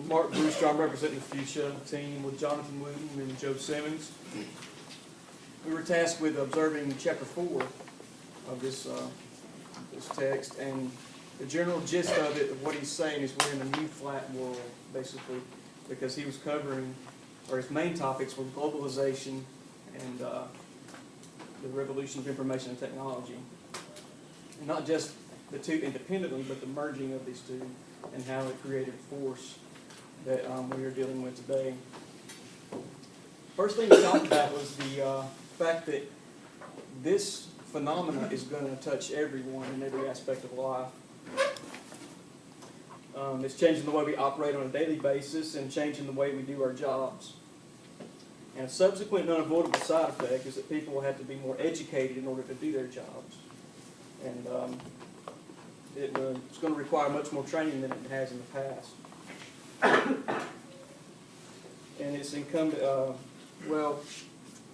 Mark Brewster. I'm representing the Fuchsia Team with Jonathan Wooten and Joe Simmons. We were tasked with observing Chapter 4 of this text, and the general gist of it, of what he's saying, is we're in a new flat world, basically, because he was covering, or his main topics were globalization and the revolution of information and technology. And not just the two independently, but the merging of these two and how it created a force that we are dealing with today. First thing we talked about was the fact that this phenomena is going to touch everyone in every aspect of life. It's changing the way we operate on a daily basis and changing the way we do our jobs. And a subsequent and unavoidable side effect is that people will have to be more educated in order to do their jobs. And it's going to require much more training than it has in the past. And it's incumbent, well,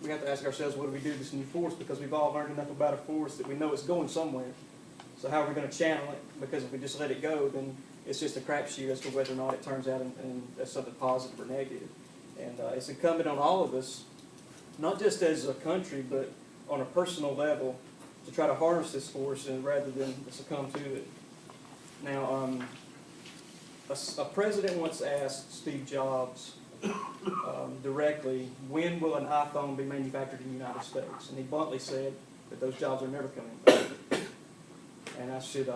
we have to ask ourselves, what do we do with this new force? Because we've all learned enough about a force that we know it's going somewhere. So how are we going to channel it? Because if we just let it go, then it's just a crapshoot as to whether or not it turns out as something positive or negative. And it's incumbent on all of us, not just as a country, but on a personal level, to try to harness this force and rather than succumb to it. Now, a president once asked Steve Jobs directly, when will an iPhone be manufactured in the United States? And he bluntly said that those jobs are never coming back. And I should,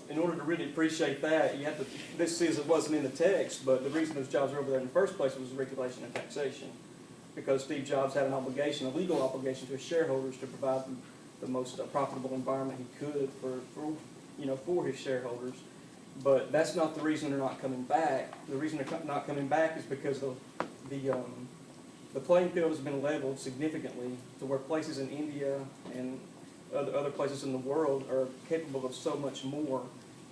in order to really appreciate that, you have to, this says it wasn't in the text, but the reason those jobs were over there in the first place was regulation and taxation. Because Steve Jobs had an obligation, a legal obligation to his shareholders to provide them the most profitable environment he could for his shareholders. But that's not the reason they're not coming back. The reason they're not coming back is because the playing field has been leveled significantly to where places in India and other places in the world are capable of so much more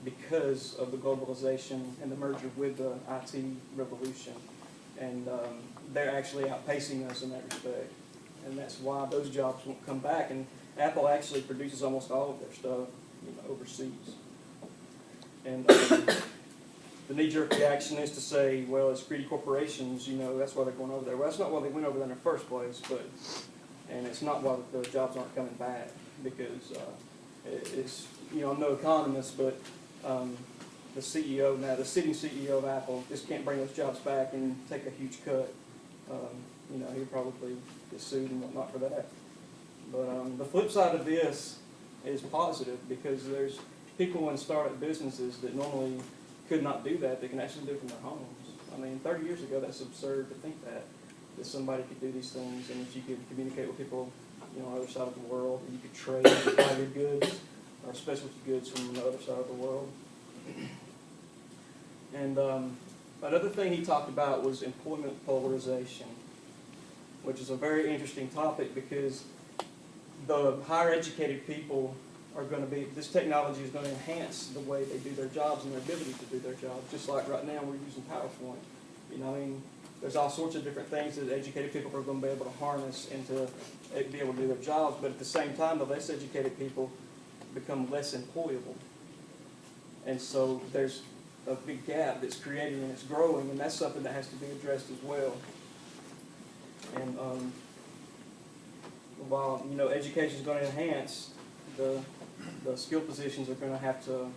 because of the globalization and the merger with the IT revolution. And they're actually outpacing us in that respect. And that's why those jobs won't come back. And Apple actually produces almost all of their stuff, overseas. And the knee-jerk reaction is to say, well, it's greedy corporations, that's why they're going over there. Well, that's not why they went over there in the first place, and it's not why the jobs aren't coming back, because it's, I'm no economist, but the CEO now, the sitting CEO of Apple, just can't bring those jobs back and take a huge cut. He'll probably get sued and whatnot for that. But the flip side of this is positive, because there's people in startup businesses that normally could not do that. They can actually do it from their homes. I mean, 30 years ago, that's absurd to think that somebody could do these things, and if you could communicate with people, on the other side of the world, and you could trade and buy your goods or specialty goods from the other side of the world. And another thing he talked about was employment polarization, which is a very interesting topic, because the higher educated people are going to be, this technology is going to enhance the way they do their jobs and their ability to do their jobs, just like right now we're using PowerPoint. There's all sorts of different things that educated people are going to be able to harness and to be able to do their jobs, but at the same time, the less educated people become less employable. And so there's a big gap that's created and it's growing, and that's something that has to be addressed as well. And while education is going to enhance, the skill positions are going to have to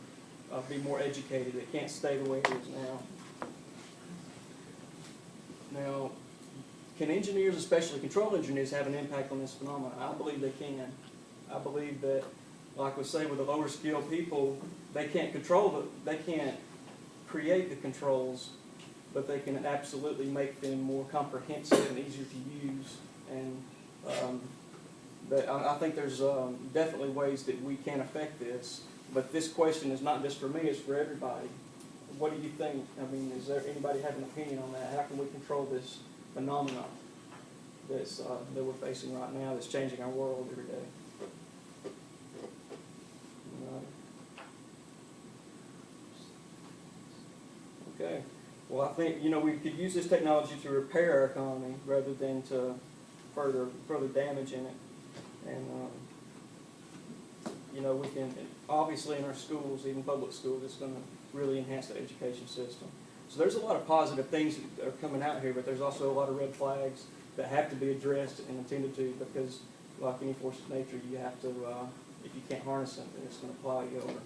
be more educated. It can't stay the way it is now. Now, can engineers, especially control engineers, have an impact on this phenomenon? I believe they can. I believe that, like we say, with the lower skilled people, they can't control they can't create the controls, but they can absolutely make them more comprehensive and easier to use. And I think there's definitely ways that we can affect this, but this question is not just for me, it's for everybody. What do you think? I mean, is there anybody have an opinion on that? How can we control this phenomenon that we're facing right now that's changing our world every day? Okay. Well, I think, we could use this technology to repair our economy rather than to further damage in it. And we can, obviously in our schools, even public schools, it's going to really enhance the education system. So there's a lot of positive things that are coming out here, but there's also a lot of red flags that have to be addressed and attended to, because like any force of nature, you have to, if you can't harness something, it's going to plow you over.